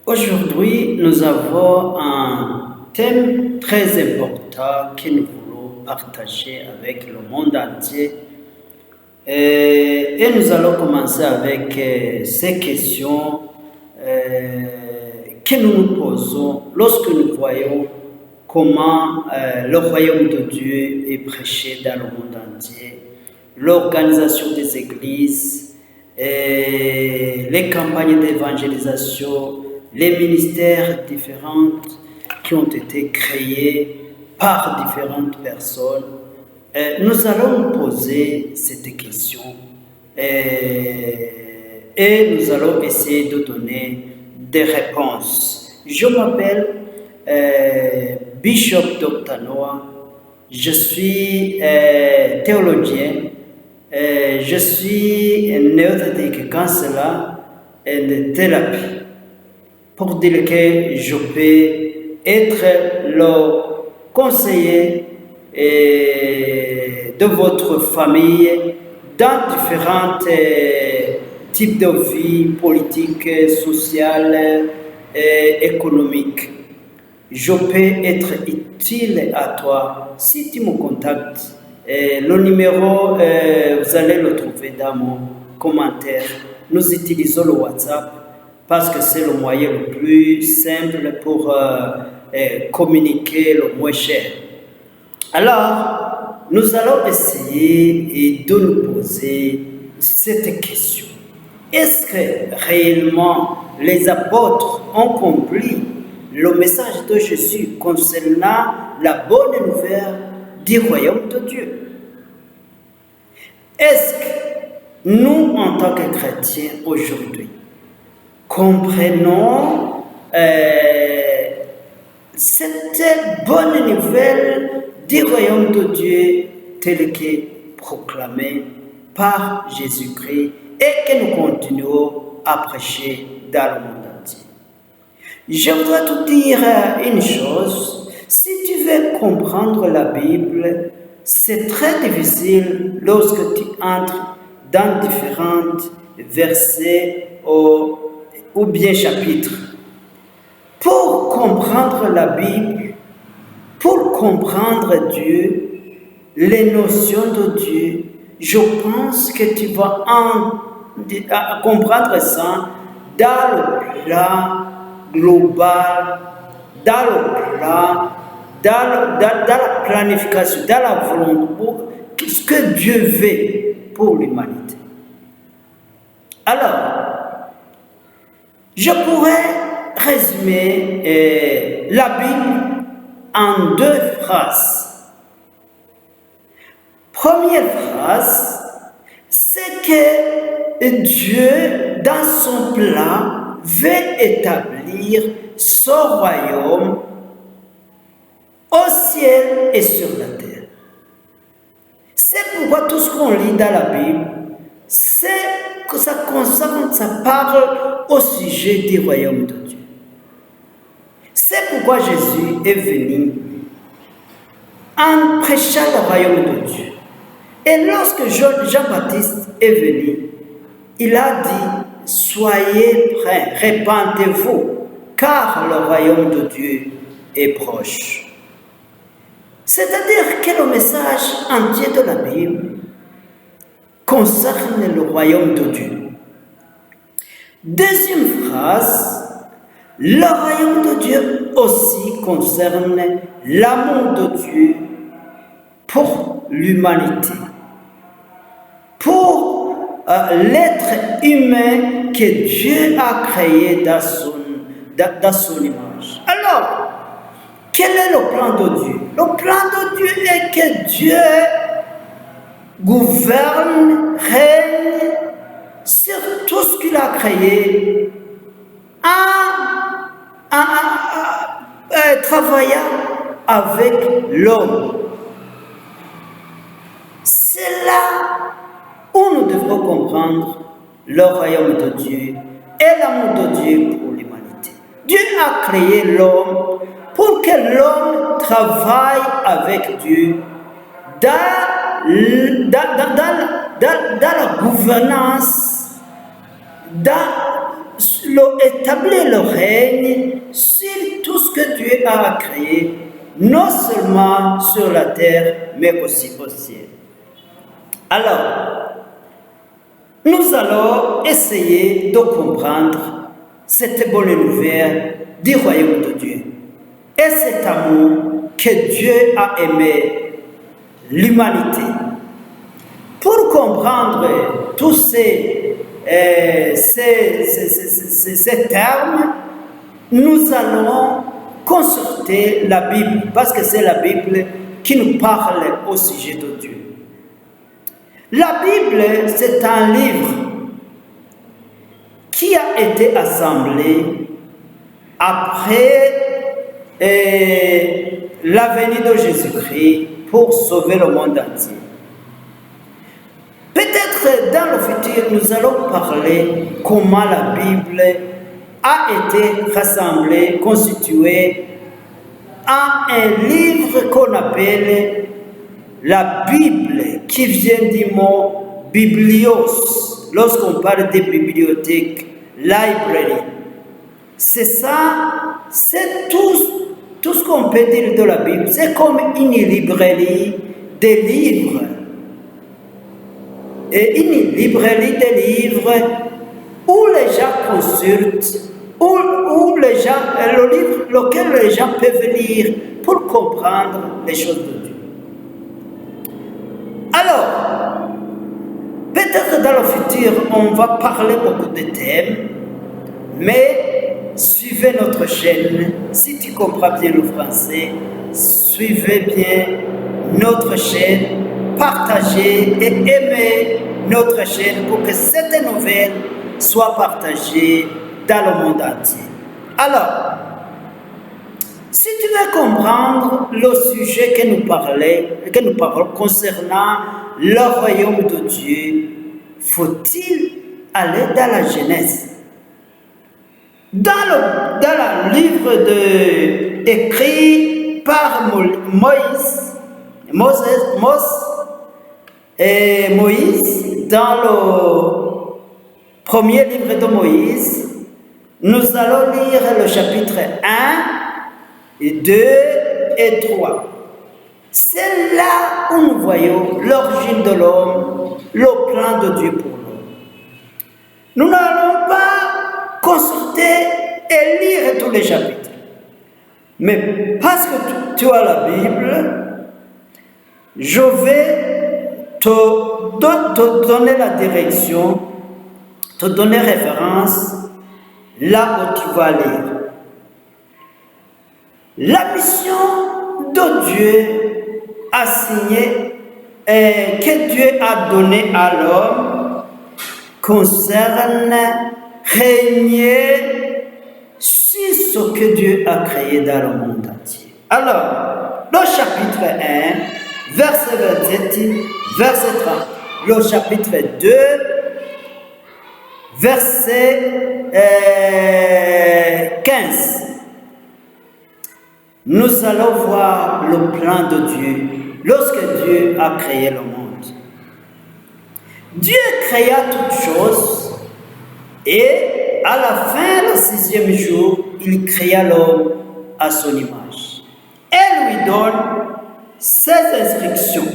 Aujourd'hui, nous avons un thème très important que nous voulons partager avec le monde entier. Et nous allons commencer avec ces questions que nous nous posons lorsque nous voyons comment le royaume de Dieu est prêché dans le monde entier, l'organisation des églises, les campagnes d'évangélisation, les ministères différents qui ont été créés par différentes personnes. Nous allons nous poser cette question et nous allons essayer de donner des réponses. Je m'appelle Bishop Dr. Noah, je suis théologien, je suis néothétique counselor et thérapie. Pour dire que je peux être le conseiller de votre famille dans différents types de vie politique, sociale et économique. Je peux être utile à toi si tu me contactes. Le numéro, vous allez le trouver dans mon commentaire. Nous utilisons le WhatsApp parce que c'est le moyen le plus simple pour communiquer le moins cher. Alors, nous allons essayer de nous poser cette question. Est-ce que réellement les apôtres ont compris le message de Jésus concernant la bonne nouvelle du royaume de Dieu? Est-ce que nous, en tant que chrétiens aujourd'hui, comprenons cette bonne nouvelle du royaume de Dieu tel que proclamé par Jésus-Christ et que nous continuons à prêcher dans le monde entier? Je voudrais te dire une chose, si tu veux comprendre la Bible, c'est très difficile lorsque tu entres dans différents versets ou bien chapitres. Pour comprendre la Bible, pour comprendre Dieu, les notions de Dieu, je pense que tu vas comprendre ça dans le plan global, dans le plan, dans la planification, dans la volonté, ce que Dieu veut pour l'humanité. Alors, je pourrais résumer la Bible en deux phrases. Première phrase, c'est que Dieu, dans son plan, veut établir son royaume au ciel et sur la terre. C'est pourquoi tout ce qu'on lit dans la Bible, c'est que ça concerne, ça parle au sujet du royaume de Dieu. C'est pourquoi Jésus est venu en prêchant le royaume de Dieu. Et lorsque Jean-Baptiste est venu, il a dit, soyez prêts, répandez-vous, car le royaume de Dieu est proche. C'est-à-dire que le message entier de la Bible concerne le royaume de Dieu. Deuxième phrase, le royaume de Dieu aussi concerne l'amour de Dieu pour l'humanité, pour l'être humain que Dieu a créé dans son image. Alors, quel est le plan de Dieu? Le plan de Dieu est que Dieu gouverne, règne sur tout ce qu'il a créé en travaillant avec l'homme. C'est là où nous devrons comprendre le royaume de Dieu et l'amour de Dieu pour l'humanité. Dieu a créé l'homme pour que l'homme travaille avec Dieu dans la gouvernance, dans établir le règne sur tout ce que Dieu a créé, non seulement sur la terre, mais aussi au ciel. Alors, nous allons essayer de comprendre cette bonne nouvelle du royaume de Dieu et cet amour que Dieu a aimé l'humanité. Pour comprendre tous ces termes, nous allons consulter la Bible, parce que c'est la Bible qui nous parle au sujet de Dieu. La Bible, c'est un livre qui a été assemblé après la venue de Jésus-Christ pour sauver le monde entier. Peut-être dans le futur, nous allons parler comment la Bible a été rassemblée, constituée en un livre qu'on appelle la Bible, qui vient du mot biblios, lorsqu'on parle des bibliothèques, library. C'est ça, c'est tout ce qu'on peut dire de la Bible. C'est comme une librairie des livres. Et une librairie des livres où les gens consultent, où les gens, le livre lequel les gens peuvent lire pour comprendre les choses de Dieu. Alors, peut-être dans le futur, on va parler beaucoup de thèmes, mais suivez notre chaîne. Si tu comprends bien le français, suivez bien notre chaîne, partagez et aimez notre chaîne pour que cette nouvelle soit partagée dans le monde entier. Alors, si tu veux comprendre le sujet que nous parlons concernant le royaume de Dieu, faut-il aller dans la Genèse? Dans le livre écrit par Moïse, dans le premier livre de Moïse, nous allons lire le chapitre 1, 2 et 3. C'est là où nous voyons l'origine de l'homme, le plan de Dieu pour l'homme. Nous n'allons pas consulter et lire tous les chapitres. Mais parce que tu as la Bible, je vais te donner la direction, te donner référence là où tu vas lire. La mission de Dieu assignée et que Dieu a donnée à l'homme concerne régner sur ce que Dieu a créé dans le monde entier. Alors, le chapitre 1, verset 27, verset 30. Le chapitre 2, verset 15. Nous allons voir le plan de Dieu lorsque Dieu a créé le monde. Dieu créa toutes choses et à la fin, le 6e jour, il créa l'homme à son image. Et lui donne ces instructions.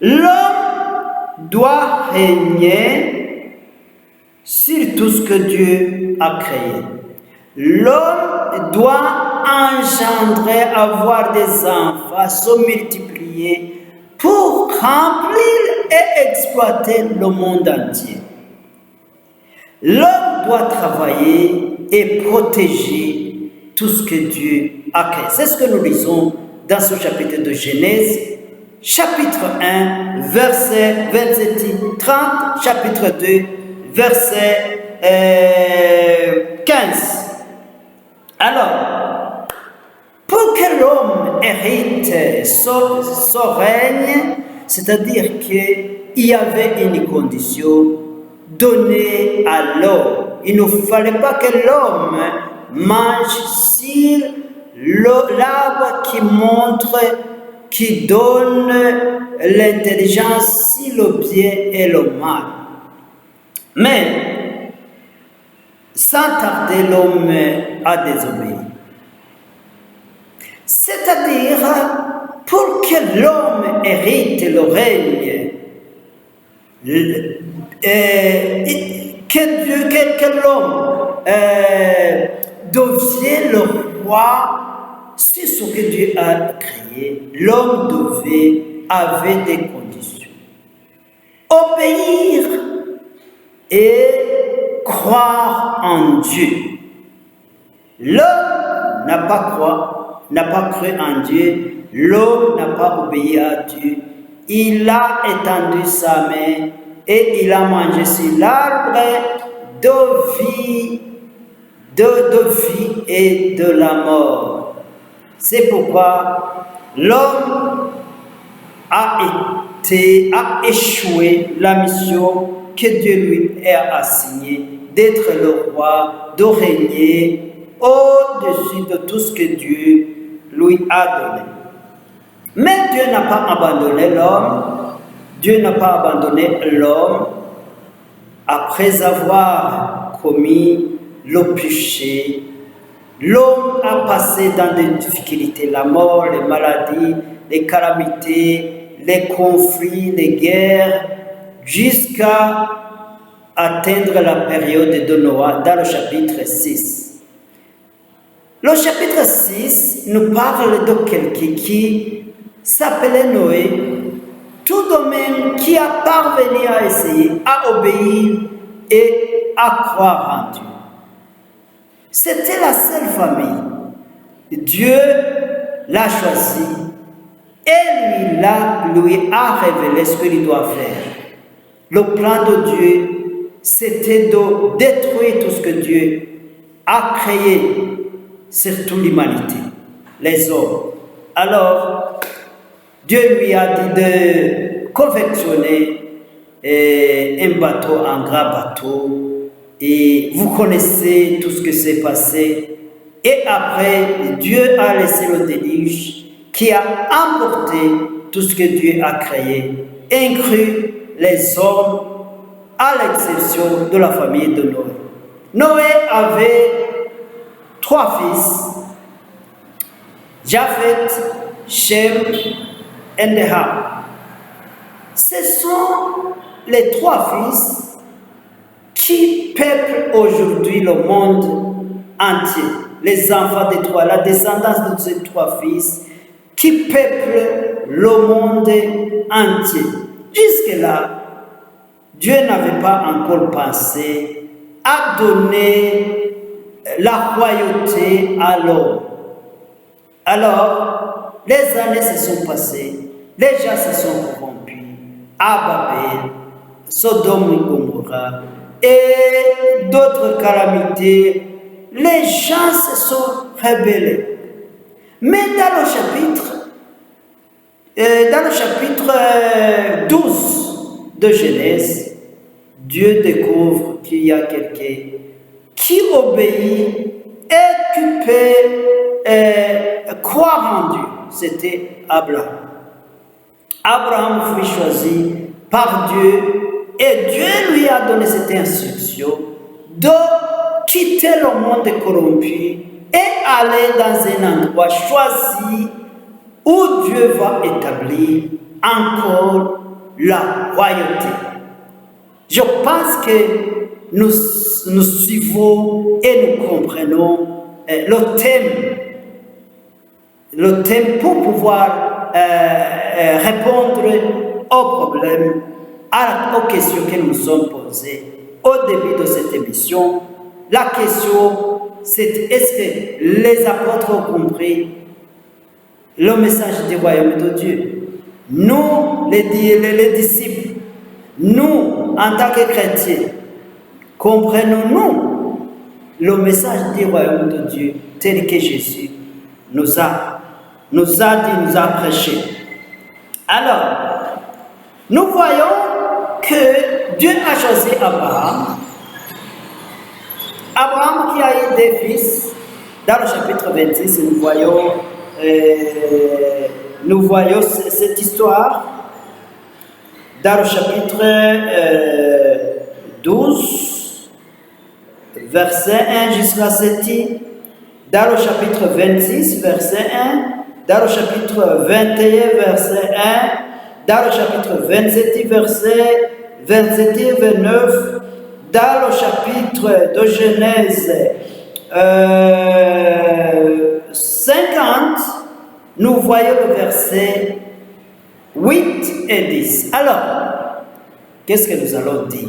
L'homme doit régner sur tout ce que Dieu a créé. L'homme doit engendrer, avoir des enfants, se multiplier pour remplir et exploiter le monde entier. L'homme doit travailler et protéger tout ce que Dieu a créé. C'est ce que nous lisons dans ce chapitre de Genèse, chapitre 1, verset 27-30, chapitre 2, verset 15. Alors, pour que l'homme hérite son règne, c'est-à-dire qu'il y avait une condition donnée à l'homme. Il ne fallait pas que l'homme mange sur l'arbre qui donne l'intelligence sur le bien et le mal. Mais sans tarder, l'homme a désobéi. C'est-à-dire, pour que l'homme hérite le règne, que l'homme devienne le roi, c'est ce que Dieu a créé. L'homme avait des conditions. Obéir et croire en Dieu. L'homme n'a pas cru en Dieu, l'homme n'a pas obéi à Dieu. Il a étendu sa main et il a mangé sur l'arbre de vie et de la mort. C'est pourquoi l'homme a échoué la mission que Dieu lui a assignée, d'être le roi, de régner au-dessus de tout ce que Dieu lui a donné. Mais Dieu n'a pas abandonné l'homme. Dieu n'a pas abandonné l'homme après avoir commis le péché. L'homme a passé dans des difficultés, la mort, les maladies, les calamités, les conflits, les guerres, jusqu'à atteindre la période de Noé dans le chapitre 6. Le chapitre 6 nous parle de quelqu'un qui s'appelait Noé, tout de même qui a parvenu à essayer, à obéir et à croire en Dieu. C'était la seule famille. Dieu l'a choisi et lui a révélé ce qu'il doit faire. Le plan de Dieu, c'était de détruire tout ce que Dieu a créé, surtout l'humanité, les hommes. Alors, Dieu lui a dit de confectionner un bateau, un grand bateau. Et vous connaissez tout ce qui s'est passé. Et après, Dieu a laissé le déluge qui a emporté tout ce que Dieu a créé, inclus les hommes, à l'exception de la famille de Noé. Noé avait 3 fils, Japheth, Shem et Ham. Ce sont les 3 fils qui peuplent aujourd'hui le monde entier. Les enfants des 3, la descendance de ces 3 fils qui peuplent le monde entier. Jusque-là, Dieu n'avait pas encore pensé à donner la royauté à l'homme. Alors, les années se sont passées, les gens se sont corrompus à Babel, Sodome et Gomorrha, et d'autres calamités, les gens se sont rebellés. Mais dans le chapitre 12 de Genèse, Dieu découvre qu'il y a quelqu'un qui obéit et qui peut croire en Dieu. C'était Abraham. Abraham fut choisi par Dieu et Dieu lui a donné cette instruction de quitter le monde corrompu et aller dans un endroit choisi où Dieu va établir encore la royauté. Je pense que nous suivons et nous comprenons le thème pour pouvoir répondre aux problèmes, aux questions que nous nous sommes posées au début de cette émission. La question, c'est est-ce que les apôtres ont compris le message du royaume de Dieu? Nous, les disciples, nous, en tant que chrétiens, comprenons-nous le message du royaume de Dieu tel que Jésus nous a prêché? Alors, nous voyons que Dieu a choisi Abraham. Abraham qui a eu des fils. Dans le chapitre 26, nous voyons cette histoire. Dans le chapitre 12, verset 1 jusqu'à 7, dans le chapitre 26, verset 1, dans le chapitre 21, verset 1, dans le chapitre 27, verset 27 et 29, dans le chapitre de Genèse 50, nous voyons le verset 8 et 10. Alors, qu'est-ce que nous allons dire?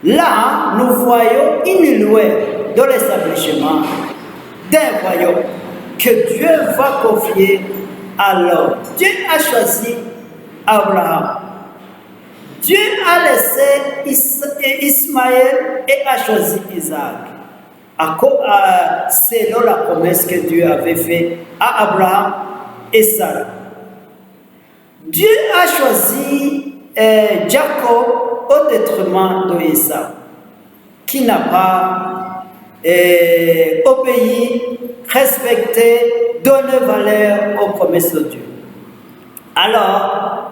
Là, nous voyons une loi de l'établissement d'un royaume que Dieu va confier à l'homme. Dieu a choisi Abraham. Dieu a laissé Ismaël et a choisi Isaac. Selon la promesse que Dieu avait faite à Abraham et Sarah. Dieu a choisi Jacob au détriment d'Ésaü, qui n'a pas obéi, respecté, donné valeur aux promesses de Dieu. Alors,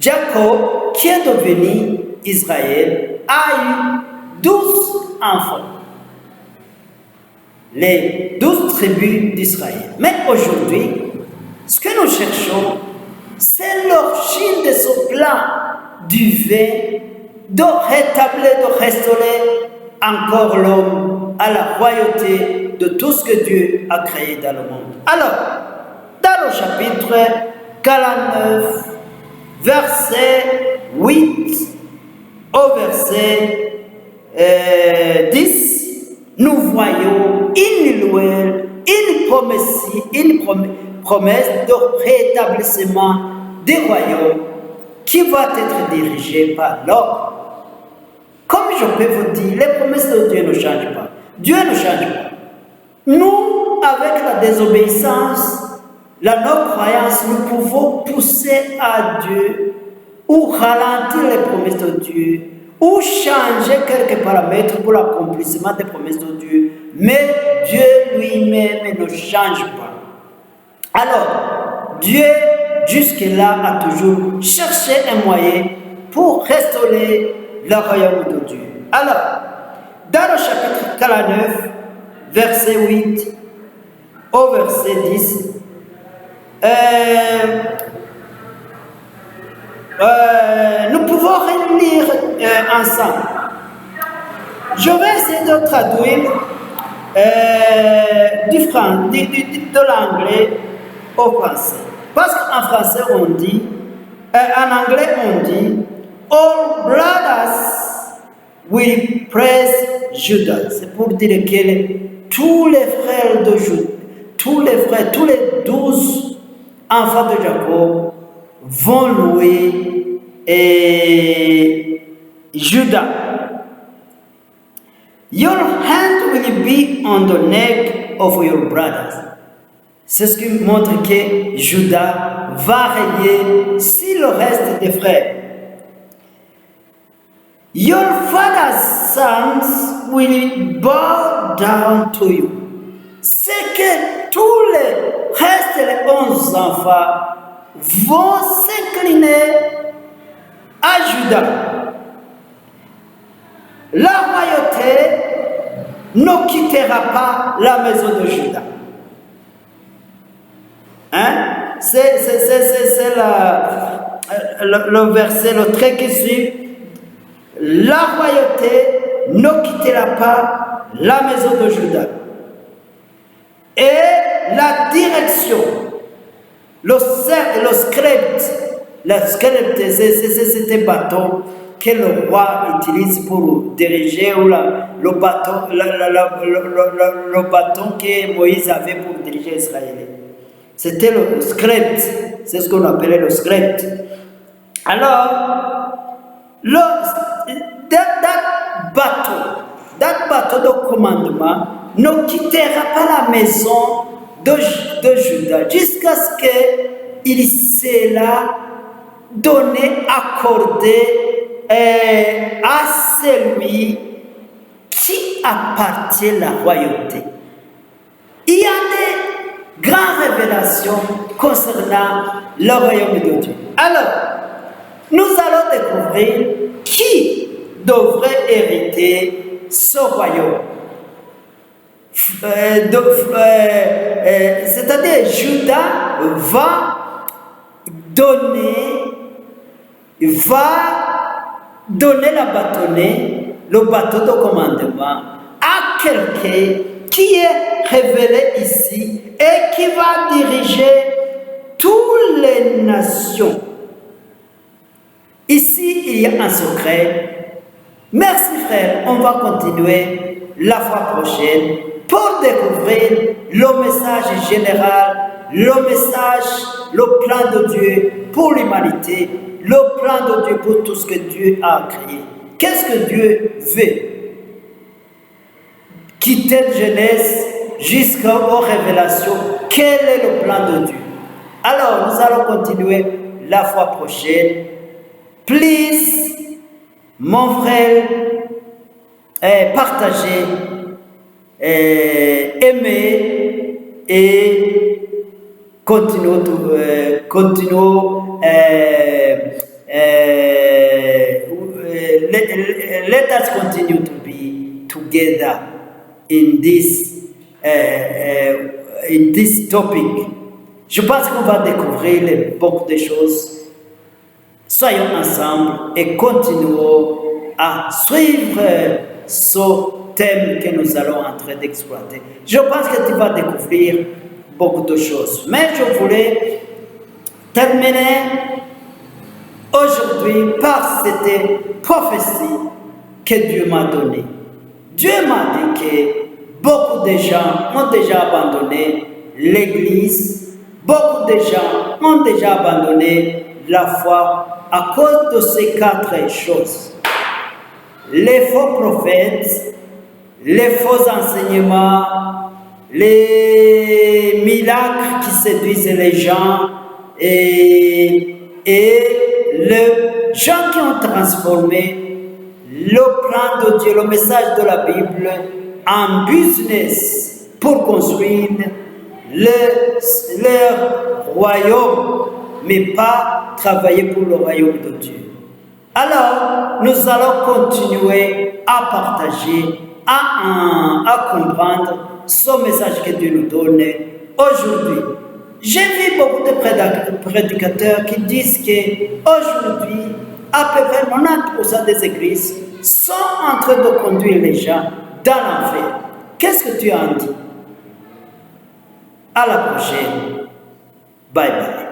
Jacob, qui est devenu Israël, a eu 12 enfants. Les 12 tribus d'Israël. Mais aujourd'hui, ce que nous cherchons, c'est l'origine de ce plan divin de rétablir, de restaurer encore l'homme à la royauté de tout ce que Dieu a créé dans le monde. Alors, dans le chapitre 49, verset 8 au verset 10, nous voyons une loi, une promesse de rétablissement des royaumes qui va être dirigé par l'homme. Comme je peux vous dire, les promesses de Dieu ne changent pas. Dieu ne change pas. Nous, avec la désobéissance, la non-croyance, nous pouvons pousser à Dieu ou ralentir les promesses de Dieu ou changer quelques paramètres pour l'accomplissement des promesses de Dieu. Mais Dieu lui-même ne change pas. Alors, Dieu, jusque-là, a toujours cherché un moyen pour restaurer le royaume de Dieu. Alors, dans le chapitre 49, verset 8 au verset 10, nous pouvons relire ensemble. Je vais essayer de traduire de l'anglais au français. Parce qu'en français on dit, en anglais on dit, all brothers will praise Judah. C'est pour dire que tous les frères de Judah, tous les 12 enfants de Jacob vont louer Judah. Your hand will be on the neck of your brothers. C'est ce qui montre que Judas va régner sur le reste des frères. Your father's sons will bow down to you. C'est que tous les restes des 11 enfants vont s'incliner à Judas. La royauté ne quittera pas la maison de Judas. C'est le verset, le trait qui suit. La royauté ne quittera pas la maison de Judas. Et la direction, le script, c'est un bâton que le roi utilise pour diriger, ou le bâton que Moïse avait pour diriger Israël. C'était le script, c'est ce qu'on appelait le script. Alors, that bateau de commandement ne quittera pas la maison de Judas jusqu'à ce qu'il soit donné, accordé à celui qui appartient à la royauté. Il y a des grandes révélations concernant le royaume de Dieu. Alors, nous allons découvrir qui devrait hériter ce royaume. C'est-à-dire Judas va donner la bâtonnée, le bateau de commandement à quelqu'un qui est révélé ici et qui va diriger toutes les nations. Ici, il y a un secret. Merci frère, on va continuer la fois prochaine pour découvrir le message général, le message, le plan de Dieu pour l'humanité, le plan de Dieu pour tout ce que Dieu a créé. Qu'est-ce que Dieu veut? Quitter la Genèse jusqu'aux révélations. Quel est le plan de Dieu? Alors, nous allons continuer la fois prochaine. Please, mon frère, partagez, aimez et continuez. Let us continue to be together in this topic. Je pense qu'on va découvrir beaucoup de choses. Soyons ensemble et continuons à suivre ce thème que nous allons en train d'exploiter. Je pense que tu vas découvrir beaucoup de choses. Mais je voulais terminer aujourd'hui par cette prophétie que Dieu m'a donnée. Dieu m'a dit que beaucoup de gens ont déjà abandonné l'Église, beaucoup de gens ont déjà abandonné la foi à cause de ces 4 choses. Les faux prophètes, les faux enseignements, les miracles qui séduisent les gens et les gens qui ont transformé le plan de Dieu, le message de la Bible en business pour construire leur royaume, mais pas travailler pour le royaume de Dieu. Alors, nous allons continuer à partager, à comprendre ce message que Dieu nous donne aujourd'hui. J'ai vu beaucoup de prédicateurs qui disent qu'aujourd'hui, à peu près 90% des églises sont en train de conduire les gens dans l'enfer. Qu'est-ce que tu en dis? À la prochaine. Bye bye.